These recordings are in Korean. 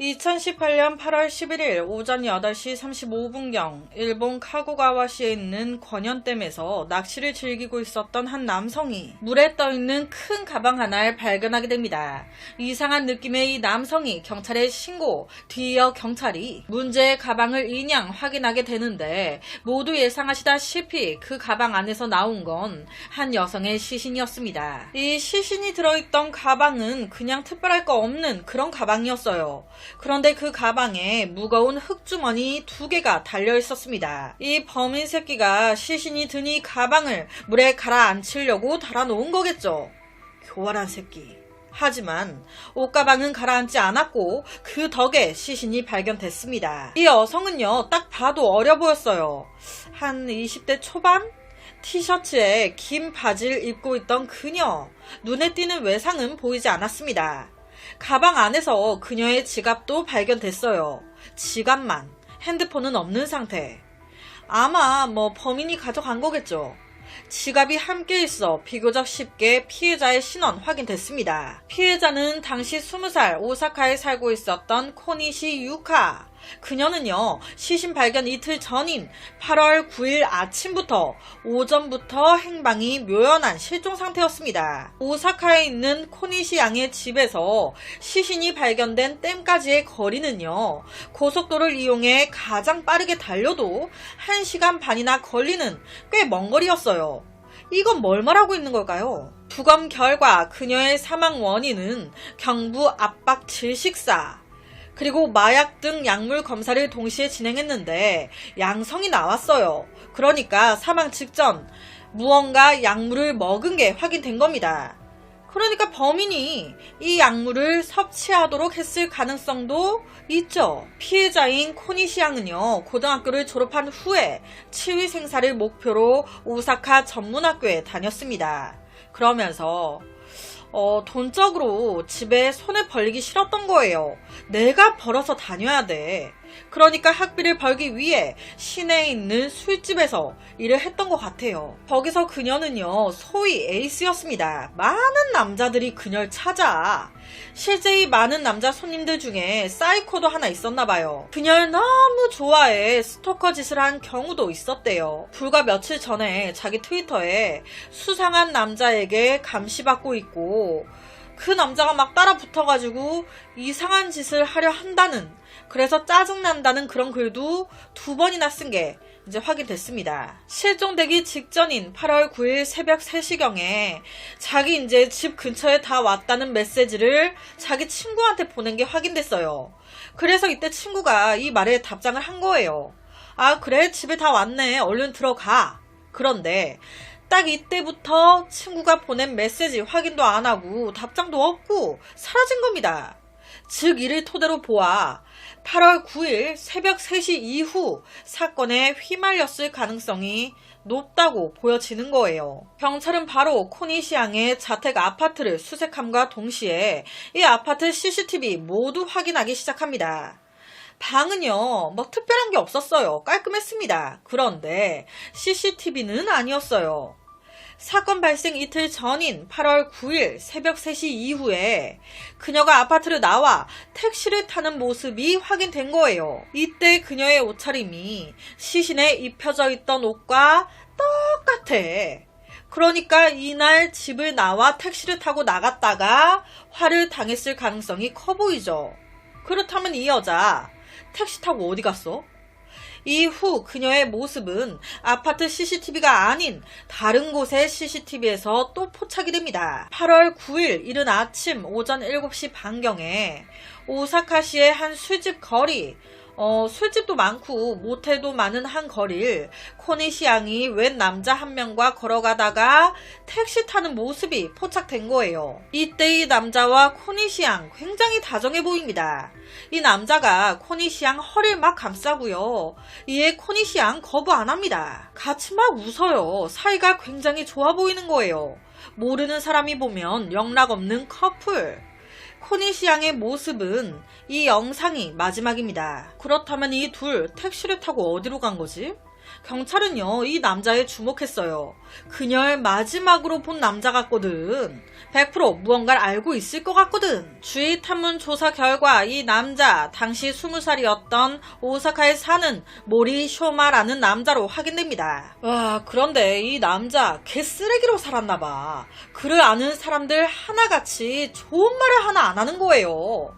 2018년 8월 11일 오전 8시 35분경 일본 카고가와시에 있는 권현댐에서 낚시를 즐기고 있었던 한 남성이 물에 떠있는 큰 가방 하나를 발견하게 됩니다. 이상한 느낌의 이 남성이 경찰에 신고, 뒤이어 경찰이 문제의 가방을 인양 확인하게 되는데 모두 예상하시다시피 그 가방 안에서 나온 건 한 여성의 시신이었습니다. 이 시신이 들어있던 가방은 그냥 특별할 거 없는 그런 가방이었어요. 그런데 그 가방에 무거운 흙주머니 2개가 달려 있었습니다. 이 범인 새끼가 시신이 든 이 가방을 물에 가라앉히려고 달아놓은 거겠죠. 교활한 새끼. 하지만 옷가방은 가라앉지 않았고 그 덕에 시신이 발견됐습니다. 이 여성은요, 딱 봐도 어려 보였어요. 한 20대 초반? 티셔츠에 긴 바지를 입고 있던 그녀. 눈에 띄는 외상은 보이지 않았습니다. 가방 안에서 그녀의 지갑도 발견됐어요. 지갑만, 핸드폰은 없는 상태. 아마 범인이 가져간 거겠죠. 지갑이 함께 있어 비교적 쉽게 피해자의 신원 확인됐습니다. 피해자는 당시 20살 오사카에 살고 있었던 코니시 유카. 그녀는요, 시신 발견 이틀 전인 8월 9일 아침부터 오전부터 행방이 묘연한 실종 상태였습니다. 오사카에 있는 코니시 양의 집에서 시신이 발견된 댐까지의 거리는요, 고속도로를 이용해 가장 빠르게 달려도 1시간 반이나 걸리는 꽤 먼 거리였어요. 이건 뭘 말하고 있는 걸까요? 부검 결과 그녀의 사망 원인은 경부 압박 질식사, 그리고 마약 등 약물 검사를 동시에 진행했는데 양성이 나왔어요. 그러니까 사망 직전 무언가 약물을 먹은 게 확인된 겁니다. 그러니까 범인이 이 약물을 섭취하도록 했을 가능성도 있죠. 피해자인 코니시 양은요, 고등학교를 졸업한 후에 치위 생사를 목표로 오사카 전문학교에 다녔습니다. 그러면서 돈적으로 집에 손을 벌리기 싫었던 거예요. 내가 벌어서 다녀야 돼. 그러니까 학비를 벌기 위해 시내에 있는 술집에서 일을 했던 것 같아요. 거기서 그녀는요, 소위 에이스였습니다. 많은 남자들이 그녀를 찾아. 실제 이 많은 남자 손님들 중에 사이코도 하나 있었나봐요. 그녀를 너무 좋아해 스토커 짓을 한 경우도 있었대요. 불과 며칠 전에 자기 트위터에 수상한 남자에게 감시받고 있고 그 남자가 막 따라 붙어가지고 이상한 짓을 하려 한다는, 그래서 짜증난다는 그런 글도 2번이나 쓴 게 이제 확인됐습니다. 실종되기 직전인 8월 9일 새벽 3시경에 자기 이제 집 근처에 다 왔다는 메시지를 자기 친구한테 보낸 게 확인됐어요. 그래서 이때 친구가 이 말에 답장을 한 거예요. 아, 그래? 집에 다 왔네. 얼른 들어가. 그런데 딱 이때부터 친구가 보낸 메시지 확인도 안 하고 답장도 없고 사라진 겁니다. 즉 이를 토대로 보아 8월 9일 새벽 3시 이후 사건에 휘말렸을 가능성이 높다고 보여지는 거예요. 경찰은 바로 코니시 양의 자택 아파트를 수색함과 동시에 이 아파트 CCTV 모두 확인하기 시작합니다. 방은요, 특별한 게 없었어요. 깔끔했습니다. 그런데 CCTV는 아니었어요. 사건 발생 이틀 전인 8월 9일 새벽 3시 이후에 그녀가 아파트를 나와 택시를 타는 모습이 확인된 거예요. 이때 그녀의 옷차림이 시신에 입혀져 있던 옷과 똑같아. 그러니까 이날 집을 나와 택시를 타고 나갔다가 화를 당했을 가능성이 커 보이죠. 그렇다면 이 여자 택시 타고 어디 갔어? 이후 그녀의 모습은 아파트 CCTV가 아닌 다른 곳의 CCTV에서 또 포착이 됩니다. 8월 9일 이른 아침 오전 7시 반경에 오사카시의 한 술집 거리, 술집도 많고 모텔도 많은 한 거리를 코니시 양이 웬 남자 한 명과 걸어가다가 택시 타는 모습이 포착된 거예요. 이때 이 남자와 코니시 양 굉장히 다정해 보입니다. 이 남자가 코니시 양 허리를 막 감싸고요. 이에 코니시 양 거부 안 합니다. 같이 막 웃어요. 사이가 굉장히 좋아 보이는 거예요. 모르는 사람이 보면 영락 없는 커플. 코니시 양의 모습은 이 영상이 마지막입니다. 그렇다면 이 둘 택시를 타고 어디로 간 거지? 경찰은요, 이 남자에 주목했어요. 그녀를 마지막으로 본 남자 같거든. 100% 무언가를 알고 있을 것 같거든. 주위 탐문 조사 결과 이 남자 당시 20살이었던 오사카에 사는 모리 쇼마라는 남자로 확인됩니다. 와, 그런데 이 남자 개쓰레기로 살았나봐. 그를 아는 사람들 하나같이 좋은 말을 하나 안 하는 거예요.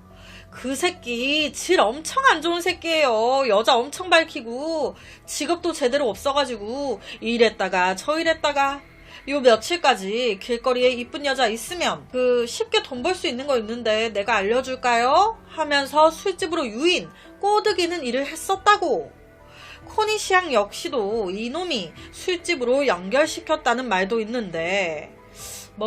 그 새끼 질 엄청 안 좋은 새끼예요. 여자 엄청 밝히고 직업도 제대로 없어가지고 이랬다가 저이랬다가 요 며칠까지 길거리에 이쁜 여자 있으면 쉽게 돈 벌 수 있는 거 있는데 내가 알려줄까요? 하면서 술집으로 유인, 꼬드기는 일을 했었다고. 코니시앙 역시도 이놈이 술집으로 연결시켰다는 말도 있는데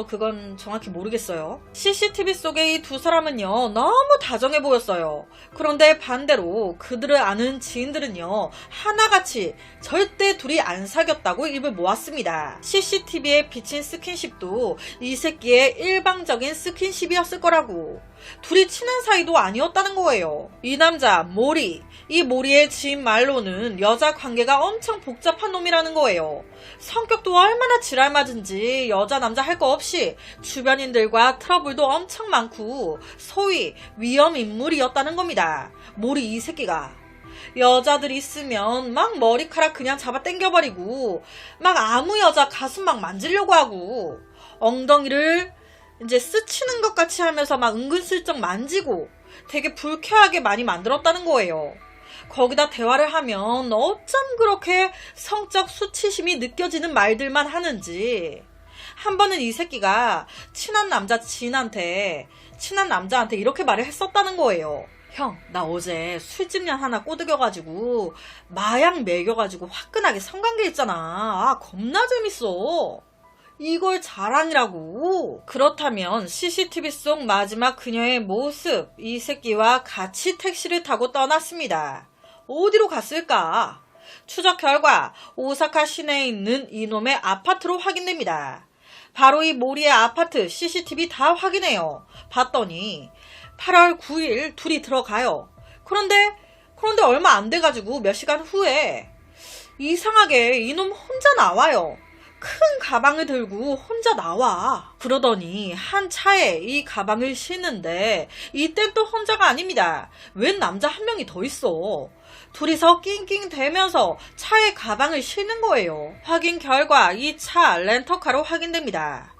그건 정확히 모르겠어요. CCTV 속의 이 두 사람은요, 너무 다정해 보였어요. 그런데 반대로 그들을 아는 지인들은요, 하나같이 절대 둘이 안 사귀었다고 입을 모았습니다. CCTV에 비친 스킨십도 이 새끼의 일방적인 스킨십이었을 거라고. 둘이 친한 사이도 아니었다는 거예요. 이 남자 모리, 이 모리의 지인 말로는 여자 관계가 엄청 복잡한 놈이라는 거예요. 성격도 얼마나 지랄맞은지 여자 남자 할 거 없이 주변인들과 트러블도 엄청 많고 소위 위험 인물이었다는 겁니다. 모리 이 새끼가. 여자들 있으면 막 머리카락 그냥 잡아 당겨버리고 막 아무 여자 가슴 막 만지려고 하고 엉덩이를 이제 스치는 것 같이 하면서 막 은근슬쩍 만지고 되게 불쾌하게 많이 만들었다는 거예요. 거기다 대화를 하면 어쩜 그렇게 성적 수치심이 느껴지는 말들만 하는지. 한 번은 이 새끼가 친한 남자한테 이렇게 말을 했었다는 거예요. 형, 나 어제 술집년 하나 꼬드겨가지고 마약 먹여가지고 화끈하게 성관계 했잖아. 아, 겁나 재밌어. 이걸 자랑이라고. 그렇다면 CCTV 속 마지막 그녀의 모습, 이 새끼와 같이 택시를 타고 떠났습니다. 어디로 갔을까? 추적 결과 오사카 시내에 있는 이놈의 아파트로 확인됩니다. 바로 이 모리의 아파트 CCTV 다 확인해요. 봤더니 8월 9일 둘이 들어가요. 그런데 얼마 안 돼가지고 몇 시간 후에 이상하게 이놈 혼자 나와요. 큰 가방을 들고 혼자 나와. 그러더니 한 차에 이 가방을 싣는데 이땐 또 혼자가 아닙니다. 웬 남자 한 명이 더 있어. 둘이서 낑낑대면서 차에 가방을 싣는 거예요. 확인 결과 이 차 렌터카로 확인됩니다.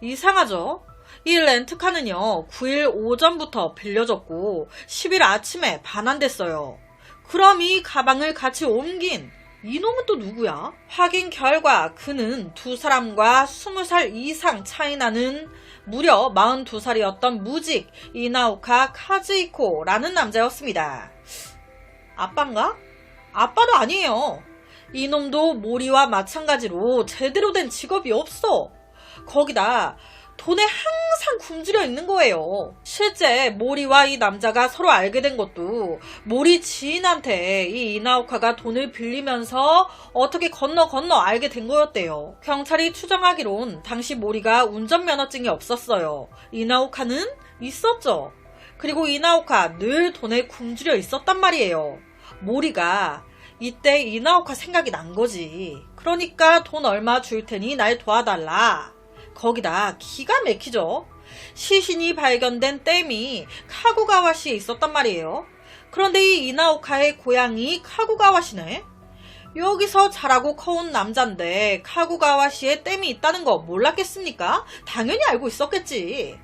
이상하죠? 이 렌트카는요 9일 오전부터 빌려졌고 10일 아침에 반환됐어요. 그럼 이 가방을 같이 옮긴 이놈은 또 누구야? 확인 결과 그는 두 사람과 20살 이상 차이 나는 무려 42살이었던 무직 이나오카 카즈이코라는 남자였습니다. 아빠인가? 아빠도 아니에요. 이놈도 모리와 마찬가지로 제대로 된 직업이 없어. 거기다 돈에 항상 굶주려 있는 거예요. 실제 모리와 이 남자가 서로 알게 된 것도 모리 지인한테 이 이나오카가 돈을 빌리면서 어떻게 건너 알게 된 거였대요. 경찰이 추정하기론 당시 모리가 운전면허증이 없었어요. 이나오카는 있었죠. 그리고 이나오카 늘 돈에 굶주려 있었단 말이에요. 모리가 이때 이나오카 생각이 난 거지. 그러니까 돈 얼마 줄 테니 날 도와달라. 거기다 기가 막히죠. 시신이 발견된 댐이 카구가와시에 있었단 말이에요. 그런데 이 이나오카의 고향이 카구가와시네. 여기서 자라고 커온 남잔데 카구가와시에 댐이 있다는 거 몰랐겠습니까? 당연히 알고 있었겠지.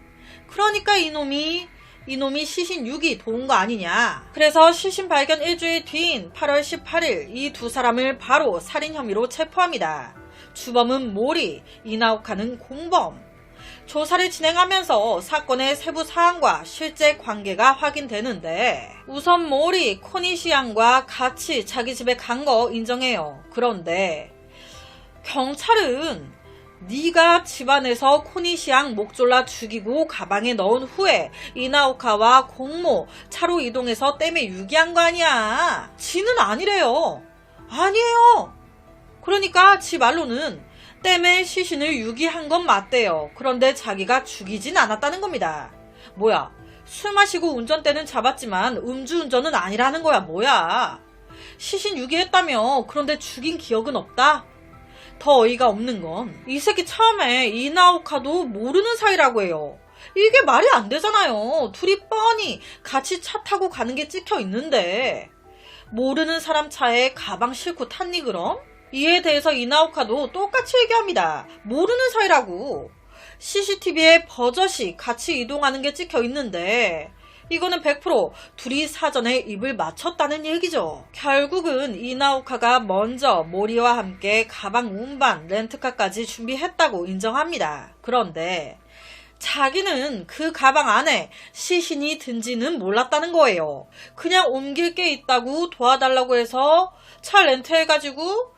그러니까 이놈이 시신 6이 도운 거 아니냐. 그래서 시신 발견 일주일 뒤인 8월 18일 이 두 사람을 바로 살인 혐의로 체포합니다. 주범은 모리, 이나오카는 공범. 조사를 진행하면서 사건의 세부 사항과 실제 관계가 확인되는데 우선 모리, 코니시안과 같이 자기 집에 간 거 인정해요. 그런데 경찰은 네가 집안에서 코니시앙 목 졸라 죽이고 가방에 넣은 후에 이나오카와 공모 차로 이동해서 댐에 유기한 거 아니야. 지는 아니래요. 아니에요. 그러니까 지 말로는 댐에 시신을 유기한 건 맞대요. 그런데 자기가 죽이진 않았다는 겁니다. 뭐야, 술 마시고 운전대는 잡았지만 음주운전은 아니라는 거야. 뭐야. 시신 유기했다며. 그런데 죽인 기억은 없다? 더 어이가 없는 건 이 새끼 처음에 이나오카도 모르는 사이라고 해요. 이게 말이 안 되잖아요. 둘이 뻔히 같이 차 타고 가는 게 찍혀 있는데 모르는 사람 차에 가방 싣고 탔니 그럼? 이에 대해서 이나오카도 똑같이 얘기합니다. 모르는 사이라고. CCTV에 버젓이 같이 이동하는 게 찍혀 있는데 이거는 100% 둘이 사전에 입을 맞췄다는 얘기죠. 결국은 이나오카가 먼저 모리와 함께 가방 운반, 렌트카까지 준비했다고 인정합니다. 그런데 자기는 그 가방 안에 시신이 든지는 몰랐다는 거예요. 그냥 옮길 게 있다고 도와달라고 해서 차 렌트해가지고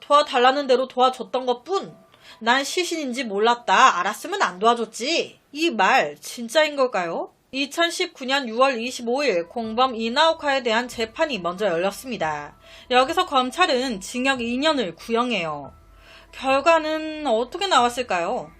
도와달라는 대로 도와줬던 것뿐. 난 시신인지 몰랐다. 알았으면 안 도와줬지. 이 말 진짜인 걸까요? 2019년 6월 25일 공범 이나오카에 대한 재판이 먼저 열렸습니다. 여기서 검찰은 징역 2년을 구형해요. 결과는 어떻게 나왔을까요?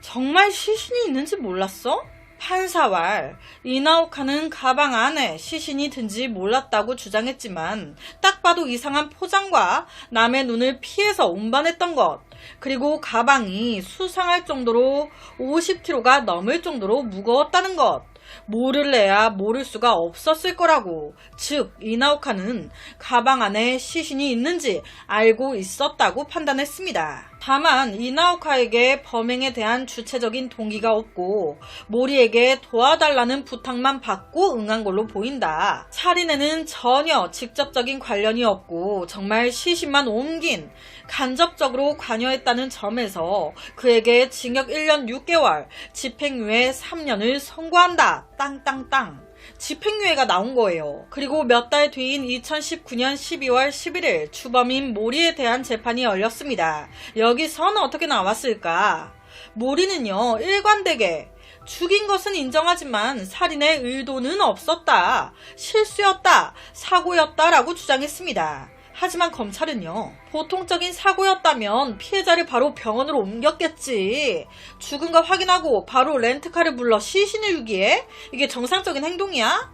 정말 시신이 있는지 몰랐어? 판사왈, 이나오카는 가방 안에 시신이 든지 몰랐다고 주장했지만 딱 봐도 이상한 포장과 남의 눈을 피해서 운반했던 것, 그리고 가방이 수상할 정도로 50kg가 넘을 정도로 무거웠다는 것, 모를래야 모를 수가 없었을 거라고. 즉 이나오카는 가방 안에 시신이 있는지 알고 있었다고 판단했습니다. 다만 이나오카에게 범행에 대한 주체적인 동기가 없고 모리에게 도와달라는 부탁만 받고 응한 걸로 보인다. 살인에는 전혀 직접적인 관련이 없고 정말 시신만 옮긴, 간접적으로 관여했다는 점에서 그에게 징역 1년 6개월, 집행유예 3년을 선고한다. 땅땅땅. 집행유예가 나온 거예요. 그리고 몇 달 뒤인 2019년 12월 11일 주범인 모리에 대한 재판이 열렸습니다. 여기서는 어떻게 나왔을까? 모리는요, 일관되게 죽인 것은 인정하지만 살인의 의도는 없었다, 실수였다, 사고였다라고 주장했습니다. 하지만 검찰은요, 보통적인 사고였다면 피해자를 바로 병원으로 옮겼겠지. 죽은 거 확인하고 바로 렌트카를 불러 시신을 유기해? 이게 정상적인 행동이야?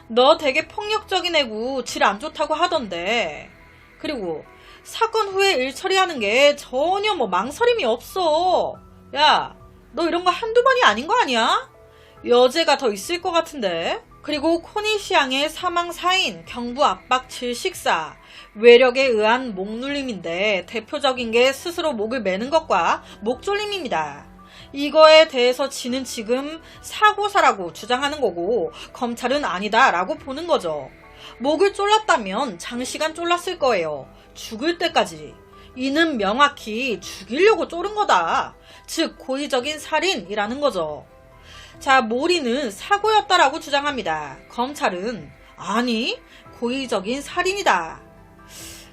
너 되게 폭력적인 애고 질 안 좋다고 하던데. 그리고 사건 후에 일 처리하는 게 전혀 망설임이 없어. 야, 너 이런 거 한두 번이 아닌 거 아니야? 여죄가 더 있을 것 같은데. 그리고 코니시앙의 사망 사인, 경부 압박 질식사, 외력에 의한 목눌림인데 대표적인 게 스스로 목을 매는 것과 목졸림입니다. 이거에 대해서 지는 지금 사고사라고 주장하는 거고 검찰은 아니다 라고 보는 거죠. 목을 졸랐다면 장시간 졸랐을 거예요. 죽을 때까지. 이는 명확히 죽이려고 졸은 거다. 즉 고의적인 살인이라는 거죠. 자, 모리는 사고였다라고 주장합니다. 검찰은 아니, 고의적인 살인이다.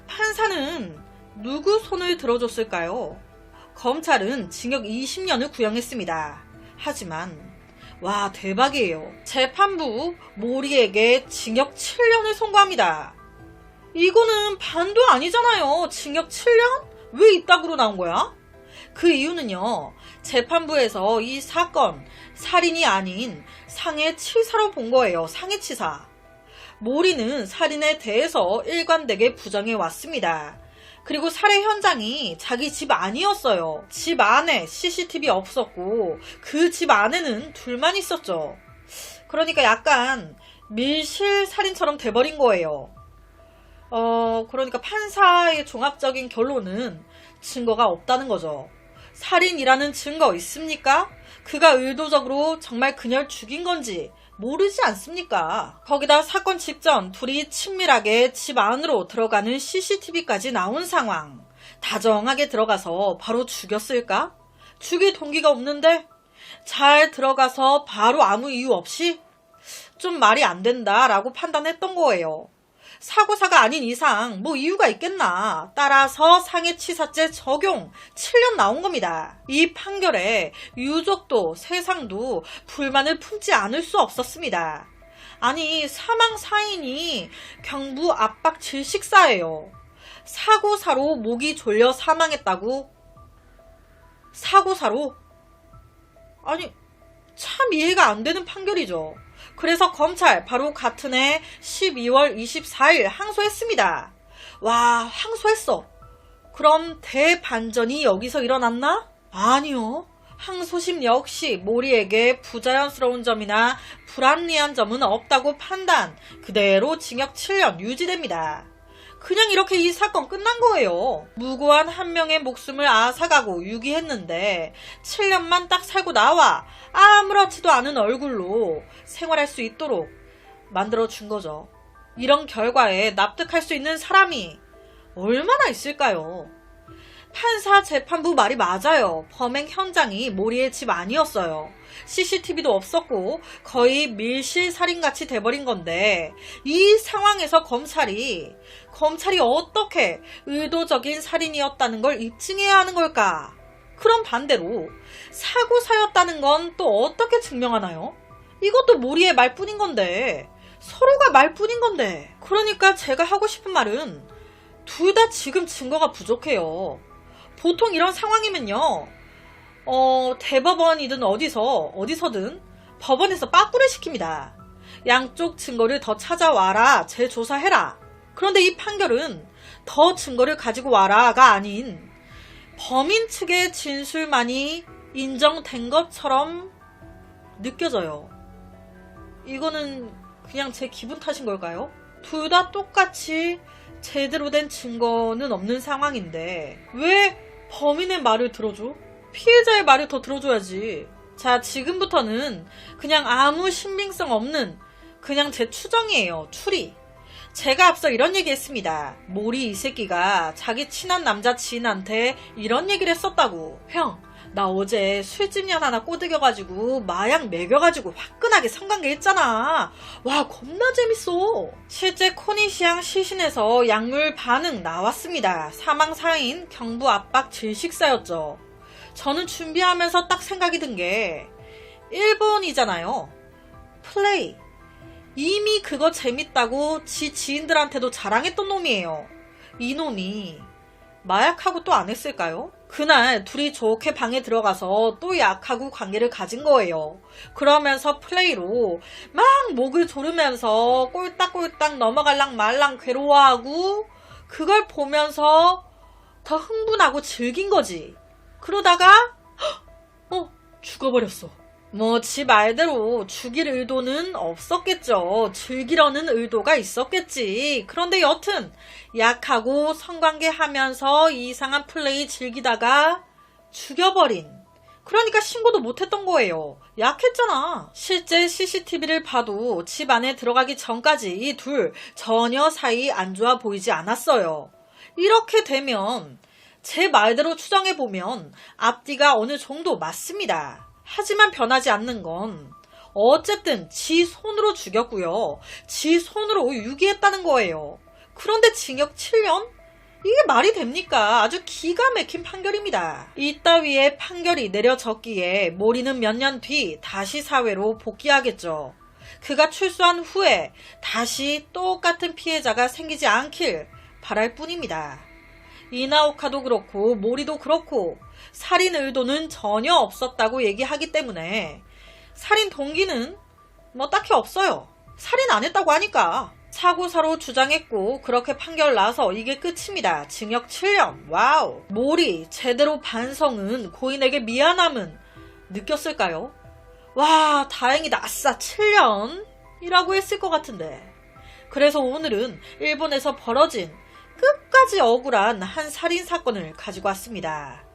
판사는 누구 손을 들어줬을까요? 검찰은 징역 20년을 구형했습니다. 하지만 와, 대박이에요. 재판부 모리에게 징역 7년을 선고합니다. 이거는 반도 아니잖아요. 징역 7년? 왜 이따구로 나온 거야? 그 이유는요, 재판부에서 이 사건 살인이 아닌 상해치사로 본 거예요. 상해치사. 모리는 살인에 대해서 일관되게 부정해 왔습니다. 그리고 살해 현장이 자기 집 아니었어요. 집 안에 CCTV 없었고 그 집 안에는 둘만 있었죠. 그러니까 약간 밀실 살인처럼 돼버린 거예요. 그러니까 판사의 종합적인 결론은 증거가 없다는 거죠. 살인이라는 증거 있습니까? 그가 의도적으로 정말 그녀를 죽인 건지 모르지 않습니까? 거기다 사건 직전 둘이 친밀하게 집 안으로 들어가는 CCTV까지 나온 상황. 다정하게 들어가서 바로 죽였을까? 죽일 동기가 없는데 잘 들어가서 바로 아무 이유 없이? 좀 말이 안 된다라고 판단했던 거예요. 사고사가 아닌 이상 이유가 있겠나. 따라서 상해치사죄 적용 7년 나온 겁니다. 이 판결에 유족도 세상도 불만을 품지 않을 수 없었습니다. 아니, 사망 사인이 경부 압박 질식사예요. 사고사로 목이 졸려 사망했다고? 사고사로? 아니, 참 이해가 안 되는 판결이죠. 그래서 검찰 바로 같은 해 12월 24일 항소했습니다. 와, 항소했어. 그럼 대반전이 여기서 일어났나? 아니요. 항소심 역시 모리에게 부자연스러운 점이나 불합리한 점은 없다고 판단, 그대로 징역 7년 유지됩니다. 그냥 이렇게 이 사건 끝난 거예요. 무고한 한 명의 목숨을 앗아가고 유기했는데 7년만 딱 살고 나와 아무렇지도 않은 얼굴로 생활할 수 있도록 만들어준 거죠. 이런 결과에 납득할 수 있는 사람이 얼마나 있을까요? 판사 재판부 말이 맞아요. 범행 현장이 모리의 집 아니었어요. CCTV도 없었고 거의 밀실살인같이 돼버린 건데 이 상황에서 검찰이 어떻게 의도적인 살인이었다는 걸 입증해야 하는 걸까? 그럼 반대로 사고사였다는 건 또 어떻게 증명하나요? 이것도 모리의 말뿐인 건데, 서로가 말뿐인 건데. 그러니까 제가 하고 싶은 말은 둘 다 지금 증거가 부족해요. 보통 이런 상황이면요, 대법원이든 어디서든 법원에서 빠꾸를 시킵니다. 양쪽 증거를 더 찾아와라, 재조사해라. 그런데 이 판결은 더 증거를 가지고 와라가 아닌 범인 측의 진술만이 인정된 것처럼 느껴져요. 이거는 그냥 제 기분 탓인 걸까요? 둘 다 똑같이 제대로 된 증거는 없는 상황인데 왜 범인의 말을 들어줘? 피해자의 말을 더 들어줘야지. 자, 지금부터는 그냥 아무 신빙성 없는 그냥 제 추정이에요. 추리. 제가 앞서 이런 얘기 했습니다. 모리 이 새끼가 자기 친한 남자 지인한테 이런 얘기를 했었다고. 형, 나 어제 술집 년 하나 꼬드겨가지고 마약 먹여가지고 화끈하게 성관계 했잖아. 와, 겁나 재밌어. 실제 코니시향 시신에서 약물 반응 나왔습니다. 사망 사인 경부 압박 질식사였죠. 저는 준비하면서 딱 생각이 든 게 일본이잖아요. 플레이. 이미 그거 재밌다고 지 지인들한테도 자랑했던 놈이에요. 이놈이 마약하고 또 안 했을까요? 그날 둘이 좋게 방에 들어가서 또 약하고 관계를 가진 거예요. 그러면서 플레이로 막 목을 조르면서 꼴딱꼴딱 넘어갈랑 말랑 괴로워하고 그걸 보면서 더 흥분하고 즐긴 거지. 그러다가 죽어버렸어. 뭐 지 말대로 죽일 의도는 없었겠죠. 즐기려는 의도가 있었겠지. 그런데 여튼 약하고 성관계 하면서 이상한 플레이 즐기다가 죽여버린. 그러니까 신고도 못했던 거예요. 약했잖아. 실제 CCTV를 봐도 집 안에 들어가기 전까지 이 둘 전혀 사이 안 좋아 보이지 않았어요. 이렇게 되면 제 말대로 추정해보면 앞뒤가 어느 정도 맞습니다. 하지만 변하지 않는 건 어쨌든 지 손으로 죽였고요. 지 손으로 유기했다는 거예요. 그런데 징역 7년? 이게 말이 됩니까? 아주 기가 막힌 판결입니다. 이따위의 판결이 내려졌기에 모리는 몇 년 뒤 다시 사회로 복귀하겠죠. 그가 출소한 후에 다시 똑같은 피해자가 생기지 않길 바랄 뿐입니다. 이나오카도 그렇고 모리도 그렇고 살인 의도는 전혀 없었다고 얘기하기 때문에 살인 동기는 뭐 딱히 없어요. 살인 안 했다고 하니까. 사고사로 주장했고 그렇게 판결 나서 이게 끝입니다. 징역 7년. 와우. 모리 제대로 반성은 고인에게 미안함은 느꼈을까요? 와, 다행이다. 아싸 7년 이라고 했을 것 같은데. 그래서 오늘은 일본에서 벌어진 끝까지 억울한 한 살인사건을 가지고 왔습니다.